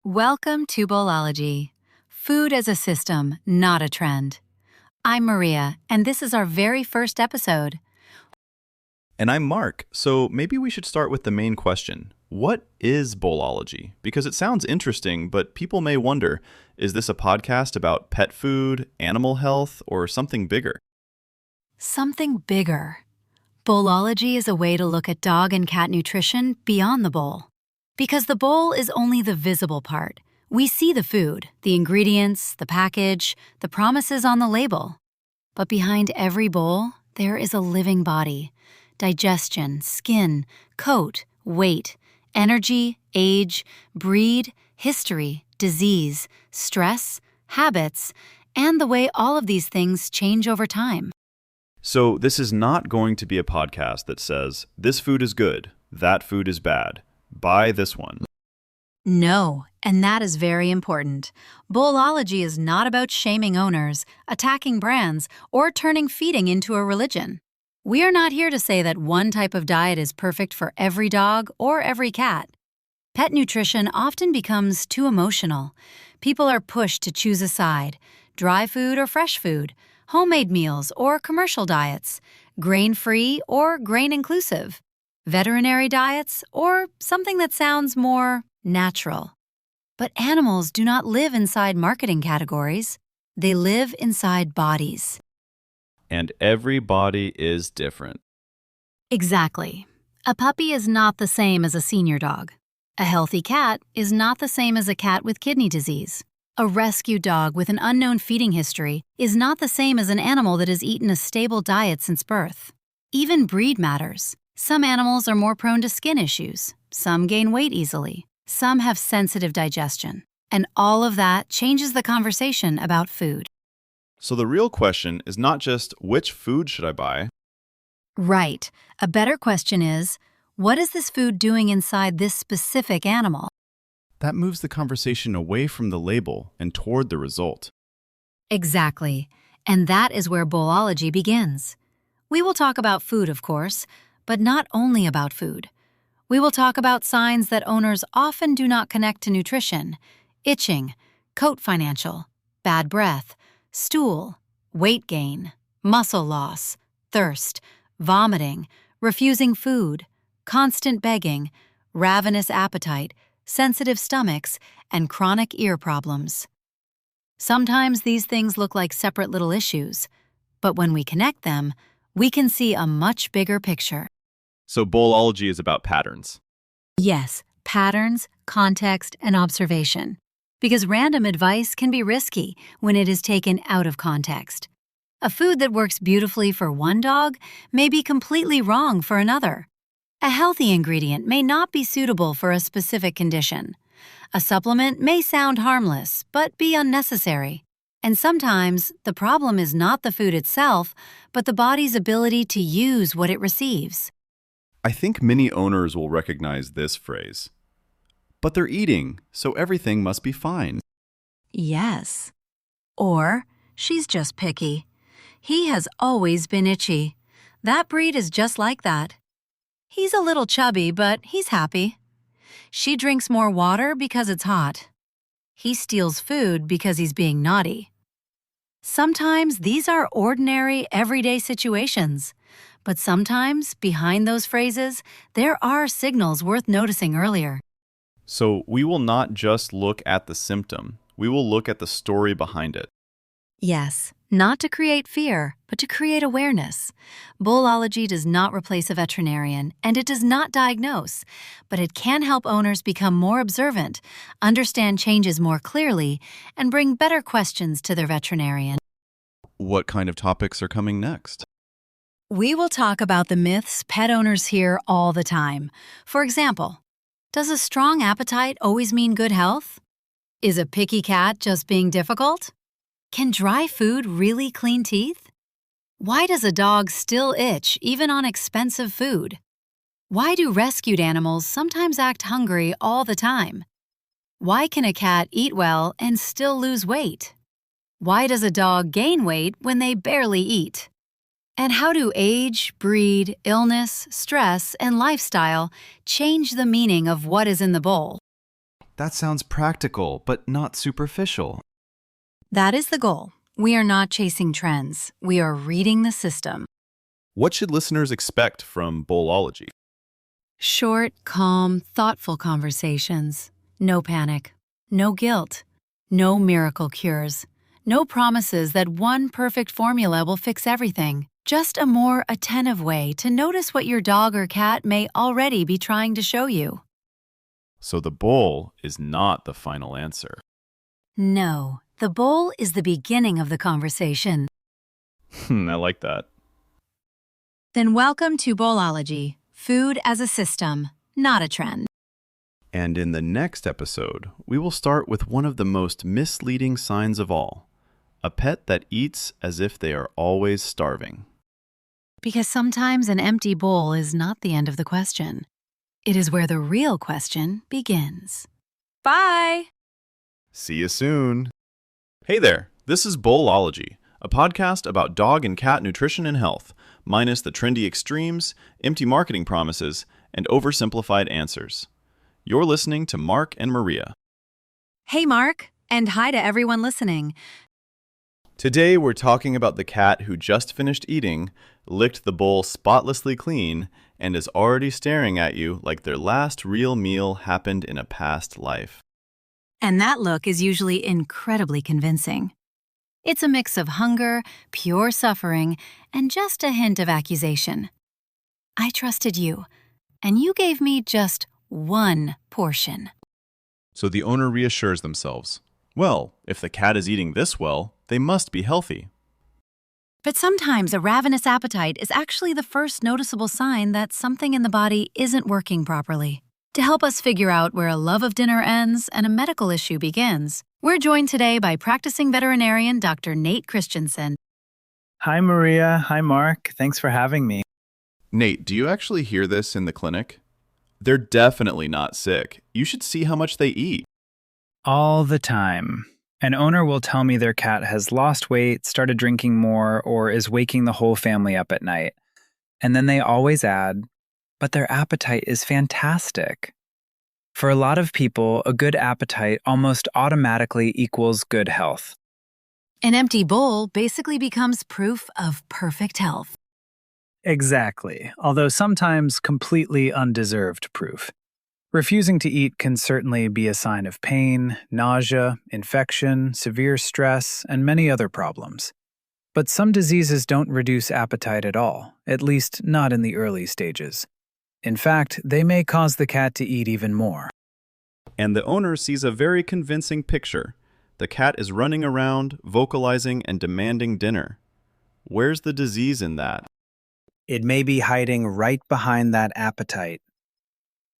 Welcome to Bowlology. Food as a system, not a trend. I'm Maria, and this is our very first episode. And I'm Mark, so maybe we should start with the main question. What is Bowlology? Because it sounds interesting, but people may wonder, is this a podcast about pet food, animal health, or something bigger? Something bigger. Bowlology is a way to look at dog and cat nutrition beyond the bowl. Because the bowl is only the visible part. We see the food, the ingredients, the package, the promises on the label. But behind every bowl, there is a living body. Digestion, skin, coat, weight, energy, age, breed, history, disease, stress, habits, and the way all of these things change over time. So this is not going to be a podcast that says, this food is good, that food is bad. Buy this one. No, and that is very important. Bowlology is not about shaming owners, attacking brands, or turning feeding into a religion. We are not here to say that one type of diet is perfect for every dog or every cat. Pet nutrition often becomes too emotional. People are pushed to choose a side: dry food or fresh food, homemade meals or commercial diets, grain-free or grain-inclusive, veterinary diets, or something that sounds more natural. But animals do not live inside marketing categories. They live inside bodies. And every body is different. Exactly. A puppy is not the same as a senior dog. A healthy cat is not the same as a cat with kidney disease. A rescue dog with an unknown feeding history is not the same as an animal that has eaten a stable diet since birth. Even breed matters. Some animals are more prone to skin issues. Some gain weight easily. Some have sensitive digestion. And all of that changes the conversation about food. So the real question is not just which food should I buy? Right. A better question is, what is this food doing inside this specific animal? That moves the conversation away from the label and toward the result. Exactly. And that is where Bowlology begins. We will talk about food, of course, but not only about food. We will talk about signs that owners often do not connect to nutrition: itching, coat financial, bad breath, stool, weight gain, muscle loss, thirst, vomiting, refusing food, constant begging, ravenous appetite, sensitive stomachs, and chronic ear problems. Sometimes these things look like separate little issues, but when we connect them, we can see a much bigger picture. So Bowlology is about patterns. Yes, patterns, context, and observation. Because random advice can be risky when it is taken out of context. A food that works beautifully for one dog may be completely wrong for another. A healthy ingredient may not be suitable for a specific condition. A supplement may sound harmless, but be unnecessary. And sometimes, the problem is not the food itself, but the body's ability to use what it receives. I think many owners will recognize this phrase. But they're eating, so everything must be fine. Yes. Or, she's just picky. He has always been itchy. That breed is just like that. He's a little chubby, but he's happy. She drinks more water because it's hot. He steals food because he's being naughty. Sometimes these are ordinary, everyday situations. But sometimes, behind those phrases, there are signals worth noticing earlier. So we will not just look at the symptom. We will look at the story behind it. Yes, not to create fear, but to create awareness. Bowlology does not replace a veterinarian, and it does not diagnose, but it can help owners become more observant, understand changes more clearly, and bring better questions to their veterinarian. What kind of topics are coming next? We will talk about the myths pet owners hear all the time. For example, does a strong appetite always mean good health? Is a picky cat just being difficult? Can dry food really clean teeth? Why does a dog still itch even on expensive food? Why do rescued animals sometimes act hungry all the time? Why can a cat eat well and still lose weight? Why does a dog gain weight when they barely eat? And how do age, breed, illness, stress, and lifestyle change the meaning of what is in the bowl? That sounds practical, but not superficial. That is the goal. We are not chasing trends. We are reading the system. What should listeners expect from Bowlology? Short, calm, thoughtful conversations. No panic. No guilt. No miracle cures. No promises that one perfect formula will fix everything. Just a more attentive way to notice what your dog or cat may already be trying to show you. So the bowl is not the final answer. No, the bowl is the beginning of the conversation. I like that. Then welcome to Bowlology, food as a system, not a trend. And in the next episode, we will start with one of the most misleading signs of all, a pet that eats as if they are always starving. Because sometimes an empty bowl is not the end of the question. It is where the real question begins. Bye! See you soon. Hey there, this is Bowlology, a podcast about dog and cat nutrition and health, minus the trendy extremes, empty marketing promises, and oversimplified answers. You're listening to Mark and Maria. Hey, Mark, and hi to everyone listening. Today we're talking about the cat who just finished eating, licked the bowl spotlessly clean, and is already staring at you like their last real meal happened in a past life. And that look is usually incredibly convincing. It's a mix of hunger, pure suffering, and just a hint of accusation. I trusted you, and you gave me just one portion. So the owner reassures themselves. Well, if the cat is eating this well, they must be healthy. But sometimes a ravenous appetite is actually the first noticeable sign that something in the body isn't working properly. To help us figure out where a love of dinner ends and a medical issue begins, we're joined today by practicing veterinarian Dr. Nate Christenson. Hi, Maria. Hi, Mark. Thanks for having me. Nate, do you actually hear this in the clinic? They're definitely not sick. You should see how much they eat. All the time. An owner will tell me their cat has lost weight, started drinking more, or is waking the whole family up at night. And then they always add, but their appetite is fantastic. For a lot of people, a good appetite almost automatically equals good health. An empty bowl basically becomes proof of perfect health. Exactly, although sometimes completely undeserved proof. Refusing to eat can certainly be a sign of pain, nausea, infection, severe stress, and many other problems. But some diseases don't reduce appetite at all, at least not in the early stages. In fact, they may cause the cat to eat even more. And the owner sees a very convincing picture. The cat is running around, vocalizing, and demanding dinner. Where's the disease in that? It may be hiding right behind that appetite.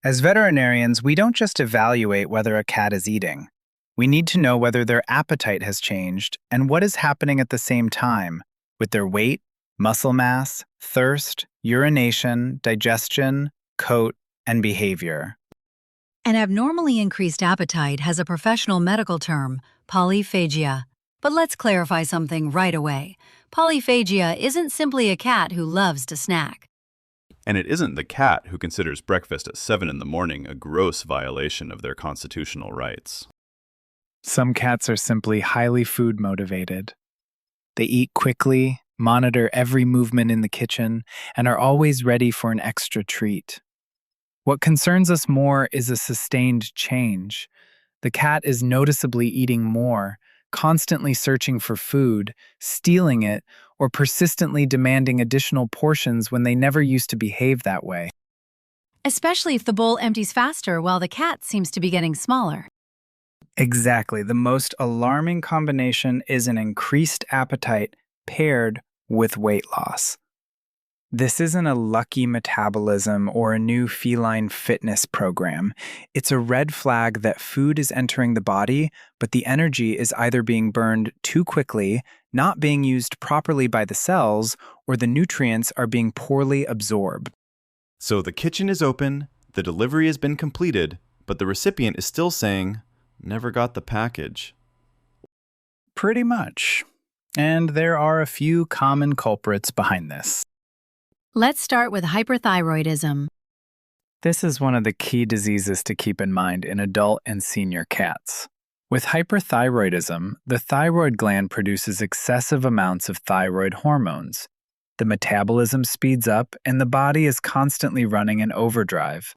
As veterinarians, we don't just evaluate whether a cat is eating. We need to know whether their appetite has changed and what is happening at the same time with their weight, muscle mass, thirst, urination, digestion, coat, and behavior. An abnormally increased appetite has a professional medical term, polyphagia. But let's clarify something right away. Polyphagia isn't simply a cat who loves to snack. And it isn't the cat who considers breakfast at 7 in the morning a gross violation of their constitutional rights. Some cats are simply highly food motivated. They eat quickly, monitor every movement in the kitchen, and are always ready for an extra treat. What concerns us more is a sustained change. The cat is noticeably eating more, constantly searching for food, stealing it, or persistently demanding additional portions when they never used to behave that way. Especially if the bowl empties faster while the cat seems to be getting smaller. Exactly. The most alarming combination is an increased appetite paired with weight loss. This isn't a lucky metabolism or a new feline fitness program. It's a red flag that food is entering the body, but the energy is either being burned too quickly, not being used properly by the cells, or the nutrients are being poorly absorbed. So the kitchen is open, the delivery has been completed, but the recipient is still saying, "Never got the package." Pretty much. And there are a few common culprits behind this. Let's start with hyperthyroidism. This is one of the key diseases to keep in mind in adult and senior cats. With hyperthyroidism, the thyroid gland produces excessive amounts of thyroid hormones. The metabolism speeds up, and the body is constantly running in overdrive.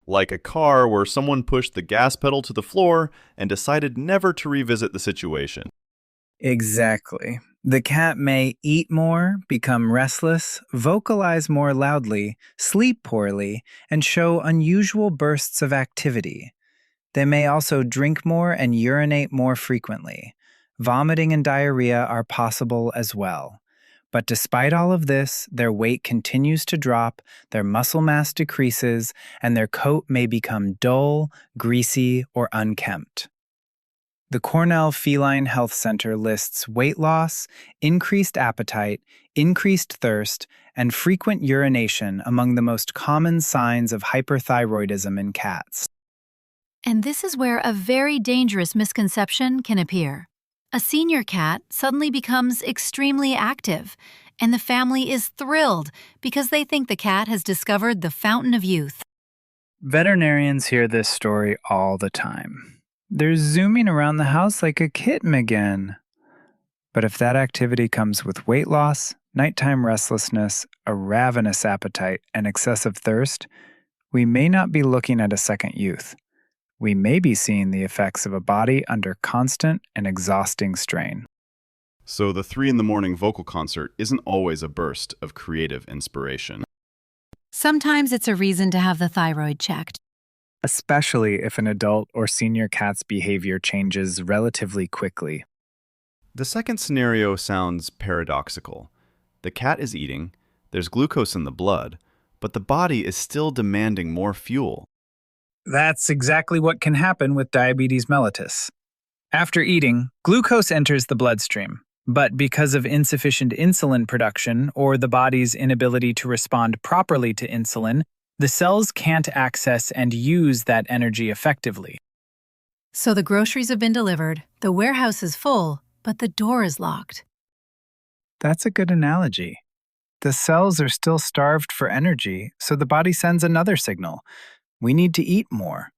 Like a car where someone pushed the gas pedal to the floor and decided never to revisit the situation. Exactly. The cat may eat more, become restless, vocalize more loudly, sleep poorly, and show unusual bursts of activity. They may also drink more and urinate more frequently. Vomiting and diarrhea are possible as well. But despite all of this, their weight continues to drop, their muscle mass decreases, and their coat may become dull, greasy, or unkempt. The Cornell Feline Health Center lists weight loss, increased appetite, increased thirst, and frequent urination among the most common signs of hyperthyroidism in cats. And this is where a very dangerous misconception can appear. A senior cat suddenly becomes extremely active, and the family is thrilled because they think the cat has discovered the fountain of youth. Veterinarians hear this story all the time. They're zooming around the house like a kitten again. But if that activity comes with weight loss, nighttime restlessness, a ravenous appetite, and excessive thirst, we may not be looking at a second youth. We may be seeing the effects of a body under constant and exhausting strain. So the 3 a.m. vocal concert isn't always a burst of creative inspiration. Sometimes it's a reason to have the thyroid checked. Especially if an adult or senior cat's behavior changes relatively quickly. The second scenario sounds paradoxical. The cat is eating, there's glucose in the blood, but the body is still demanding more fuel. That's exactly what can happen with diabetes mellitus. After eating, glucose enters the bloodstream, but because of insufficient insulin production or the body's inability to respond properly to insulin, the cells can't access and use that energy effectively. So the groceries have been delivered, the warehouse is full, but the door is locked. That's a good analogy. The cells are still starved for energy, so the body sends another signal. We need to eat more.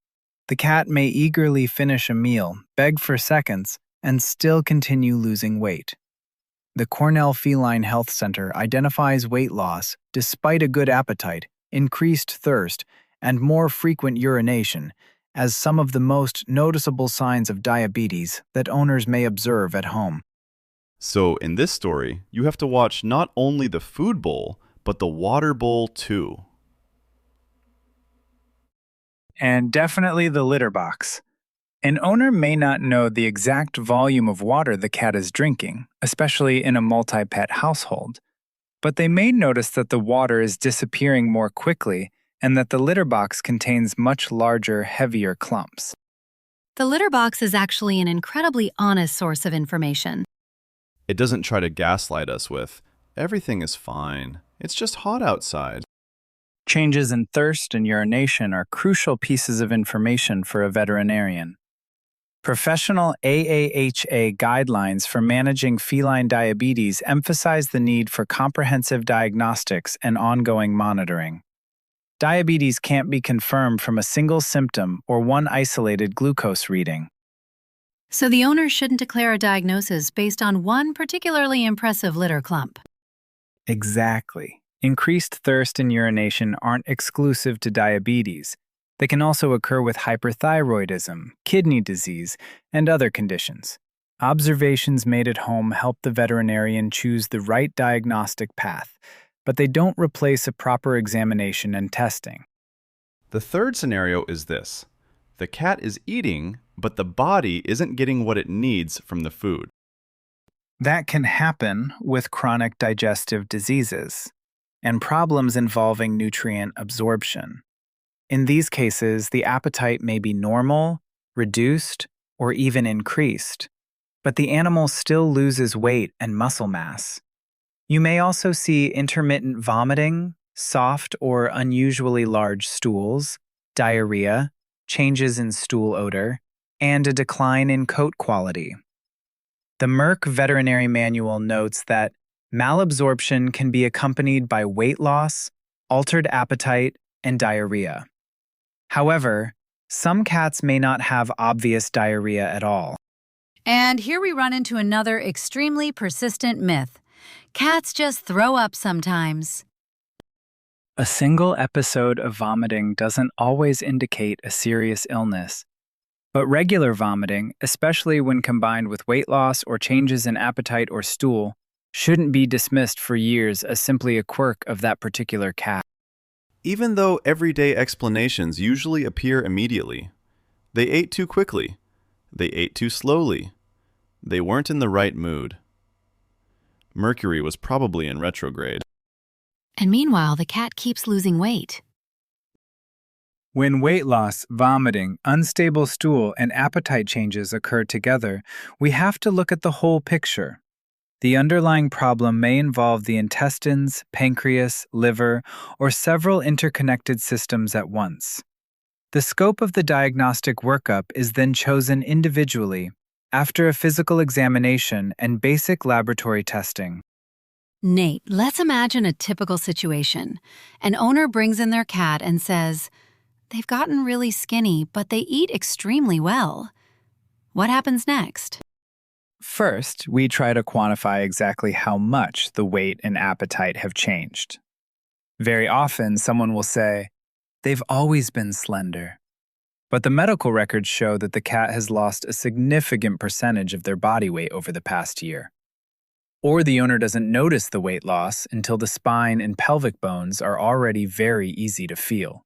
The cat may eagerly finish a meal, beg for seconds, and still continue losing weight. The Cornell Feline Health Center identifies weight loss, despite a good appetite, increased thirst, and more frequent urination, as some of the most noticeable signs of diabetes that owners may observe at home. So in this story, you have to watch not only the food bowl, but the water bowl too. And definitely the litter box. An owner may not know the exact volume of water the cat is drinking, especially in a multi-pet household. But they may notice that the water is disappearing more quickly and that the litter box contains much larger, heavier clumps. The litter box is actually an incredibly honest source of information. It doesn't try to gaslight us with, everything is fine, it's just hot outside. Changes in thirst and urination are crucial pieces of information for a veterinarian. Professional AAHA guidelines for managing feline diabetes emphasize the need for comprehensive diagnostics and ongoing monitoring. Diabetes can't be confirmed from a single symptom or one isolated glucose reading. So the owner shouldn't declare a diagnosis based on one particularly impressive litter clump. Exactly. Increased thirst and urination aren't exclusive to diabetes. They can also occur with hyperthyroidism, kidney disease, and other conditions. Observations made at home help the veterinarian choose the right diagnostic path, but they don't replace a proper examination and testing. The third scenario is this. The cat is eating, but the body isn't getting what it needs from the food. That can happen with chronic digestive diseases and problems involving nutrient absorption. In these cases, the appetite may be normal, reduced, or even increased, but the animal still loses weight and muscle mass. You may also see intermittent vomiting, soft or unusually large stools, diarrhea, changes in stool odor, and a decline in coat quality. The Merck Veterinary Manual notes that malabsorption can be accompanied by weight loss, altered appetite, and diarrhea. However, some cats may not have obvious diarrhea at all. And here we run into another extremely persistent myth. Cats just throw up sometimes. A single episode of vomiting doesn't always indicate a serious illness. But regular vomiting, especially when combined with weight loss or changes in appetite or stool, shouldn't be dismissed for years as simply a quirk of that particular cat. Even though everyday explanations usually appear immediately. They ate too quickly. They ate too slowly. They weren't in the right mood. Mercury was probably in retrograde. And meanwhile, the cat keeps losing weight. When weight loss, vomiting, unstable stool, and appetite changes occur together, we have to look at the whole picture. The underlying problem may involve the intestines, pancreas, liver, or several interconnected systems at once. The scope of the diagnostic workup is then chosen individually after a physical examination and basic laboratory testing. Nate, let's imagine a typical situation. An owner brings in their cat and says, "They've gotten really skinny, but they eat extremely well." What happens next? First, we try to quantify exactly how much the weight and appetite have changed. Very often, someone will say, "They've always been slender." But the medical records show that the cat has lost a significant percentage of their body weight over the past year. Or the owner doesn't notice the weight loss until the spine and pelvic bones are already very easy to feel.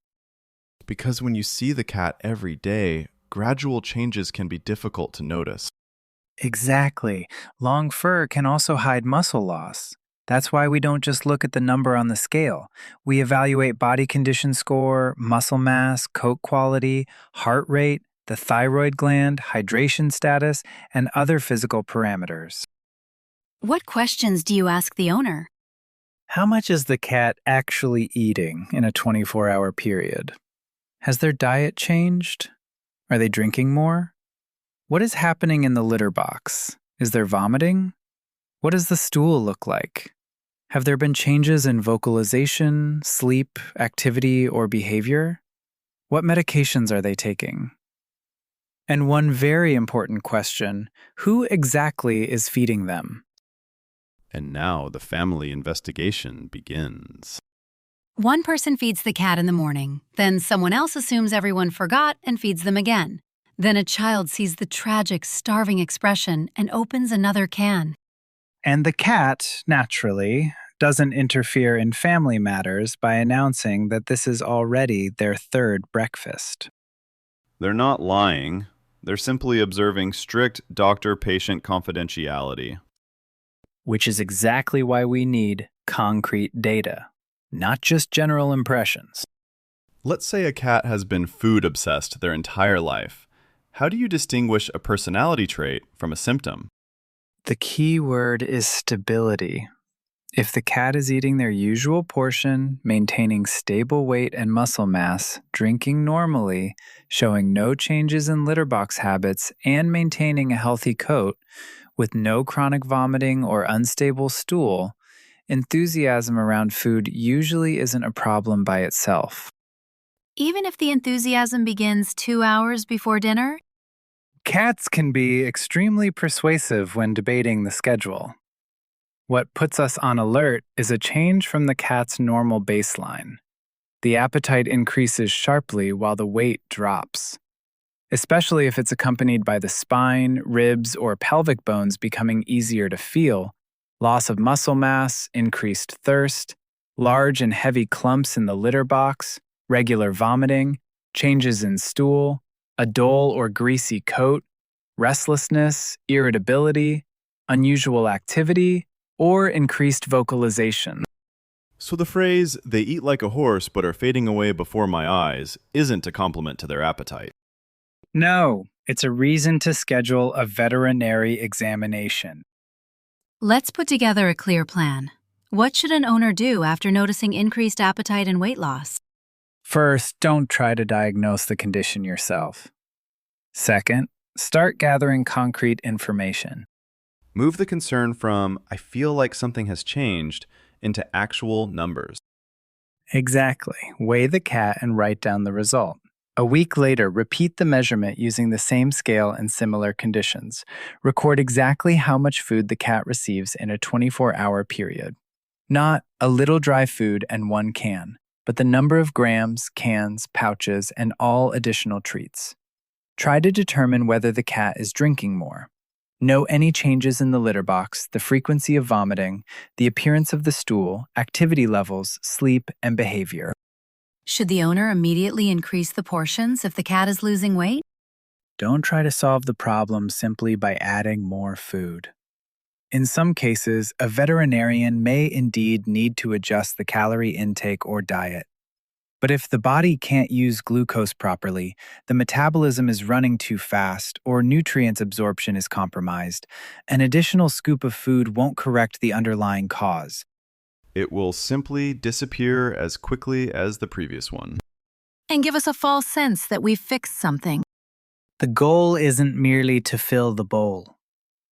Because when you see the cat every day, gradual changes can be difficult to notice. Exactly. Long fur can also hide muscle loss. That's why we don't just look at the number on the scale. We evaluate body condition score, muscle mass, coat quality, heart rate, the thyroid gland, hydration status, and other physical parameters. What questions do you ask the owner? How much is the cat actually eating in a 24-hour period? Has their diet changed? Are they drinking more? What is happening in the litter box? Is there vomiting? What does the stool look like? Have there been changes in vocalization, sleep, activity, or behavior? What medications are they taking? And one very important question, who exactly is feeding them? And now the family investigation begins. One person feeds the cat in the morning. Then someone else assumes everyone forgot and feeds them again. Then a child sees the tragic, starving expression and opens another can. And the cat, naturally, doesn't interfere in family matters by announcing that this is already their third breakfast. They're not lying. They're simply observing strict doctor-patient confidentiality. Which is exactly why we need concrete data, not just general impressions. Let's say a cat has been food-obsessed their entire life. How do you distinguish a personality trait from a symptom? The key word is stability. If the cat is eating their usual portion, maintaining stable weight and muscle mass, drinking normally, showing no changes in litter box habits, and maintaining a healthy coat, with no chronic vomiting or unstable stool, enthusiasm around food usually isn't a problem by itself. Even if the enthusiasm begins 2 hours before dinner? Cats can be extremely persuasive when debating the schedule. What puts us on alert is a change from the cat's normal baseline. The appetite increases sharply while the weight drops, especially if it's accompanied by the spine, ribs, or pelvic bones becoming easier to feel, loss of muscle mass, increased thirst, large and heavy clumps in the litter box, regular vomiting, changes in stool, a dull or greasy coat, restlessness, irritability, unusual activity, or increased vocalization. So the phrase, "they eat like a horse but are fading away before my eyes," isn't a compliment to their appetite. No, it's a reason to schedule a veterinary examination. Let's put together a clear plan. What should an owner do after noticing increased appetite and weight loss? First, don't try to diagnose the condition yourself. Second, start gathering concrete information. Move the concern from, "I feel like something has changed," into actual numbers. Exactly. Weigh the cat and write down the result. A week later, repeat the measurement using the same scale and similar conditions. Record exactly how much food the cat receives in a 24-hour period. Not a little dry food and one can, but the number of grams, cans, pouches, and all additional treats. Try to determine whether the cat is drinking more. Note any changes in the litter box, the frequency of vomiting, the appearance of the stool, activity levels, sleep, and behavior. Should the owner immediately increase the portions if the cat is losing weight? Don't try to solve the problem simply by adding more food. In some cases, a veterinarian may indeed need to adjust the calorie intake or diet. But if the body can't use glucose properly, the metabolism is running too fast, or nutrient absorption is compromised, an additional scoop of food won't correct the underlying cause. It will simply disappear as quickly as the previous one. And give us a false sense that we've fixed something. The goal isn't merely to fill the bowl.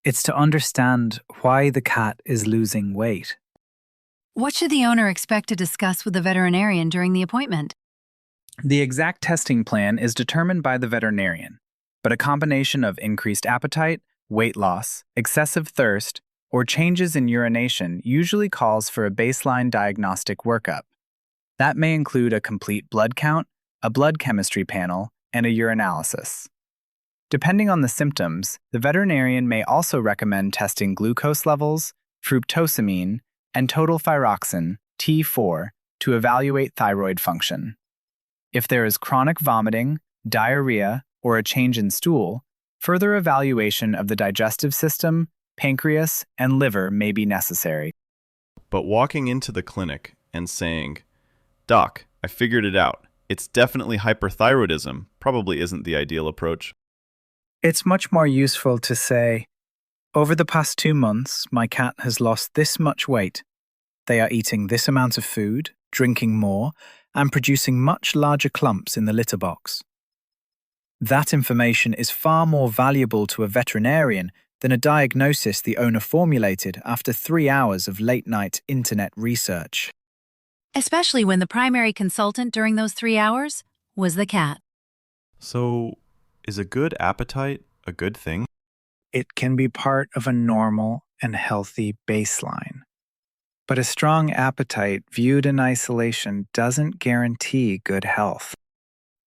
It's to understand why the cat is losing weight. What should the owner expect to discuss with the veterinarian during the appointment? The exact testing plan is determined by the veterinarian, but a combination of increased appetite, weight loss, excessive thirst, or changes in urination usually calls for a baseline diagnostic workup. That may include a complete blood count, a blood chemistry panel, and a urinalysis. Depending on the symptoms, the veterinarian may also recommend testing glucose levels, fructosamine, and total thyroxine, T4, to evaluate thyroid function. If there is chronic vomiting, diarrhea, or a change in stool, further evaluation of the digestive system, pancreas, and liver may be necessary. But walking into the clinic and saying, "Doc, I figured it out. It's definitely hyperthyroidism," probably isn't the ideal approach. It's much more useful to say, "Over the past 2 months, my cat has lost this much weight. They are eating this amount of food, drinking more, and producing much larger clumps in the litter box." That information is far more valuable to a veterinarian than a diagnosis the owner formulated after 3 hours of late-night internet research. Especially when the primary consultant during those 3 hours was the cat. So, is a good appetite a good thing? It can be part of a normal and healthy baseline. But a strong appetite viewed in isolation doesn't guarantee good health.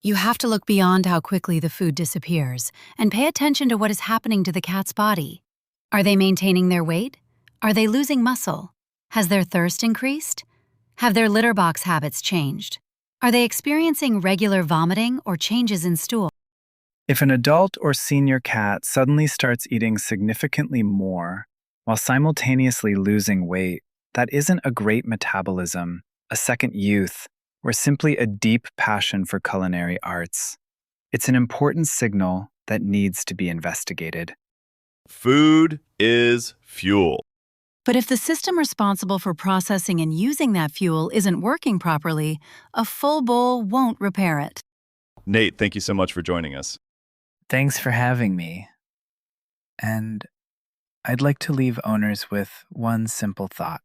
You have to look beyond how quickly the food disappears and pay attention to what is happening to the cat's body. Are they maintaining their weight? Are they losing muscle? Has their thirst increased? Have their litter box habits changed? Are they experiencing regular vomiting or changes in stool? If an adult or senior cat suddenly starts eating significantly more while simultaneously losing weight, that isn't a great metabolism, a second youth, or simply a deep passion for culinary arts. It's an important signal that needs to be investigated. Food is fuel. But if the system responsible for processing and using that fuel isn't working properly, a full bowl won't repair it. Nate, thank you so much for joining us. Thanks for having me. And I'd like to leave owners with one simple thought.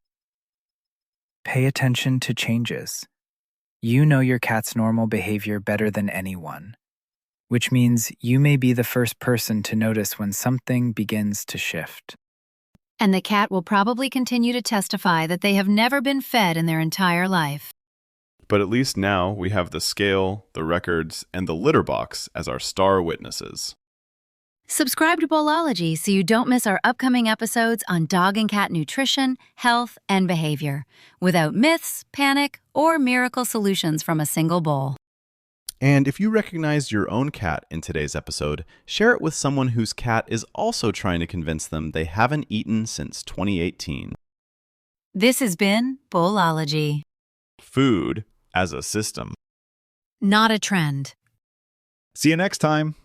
Pay attention to changes. You know your cat's normal behavior better than anyone, which means you may be the first person to notice when something begins to shift. And the cat will probably continue to testify that they have never been fed in their entire life. But at least now we have the scale, the records, and the litter box as our star witnesses. Subscribe to Bowlology so you don't miss our upcoming episodes on dog and cat nutrition, health, and behavior, without myths, panic, or miracle solutions from a single bowl. And if you recognized your own cat in today's episode, share it with someone whose cat is also trying to convince them they haven't eaten since 2018. This has been Bowlology. Food as a system. Not a trend. See you next time.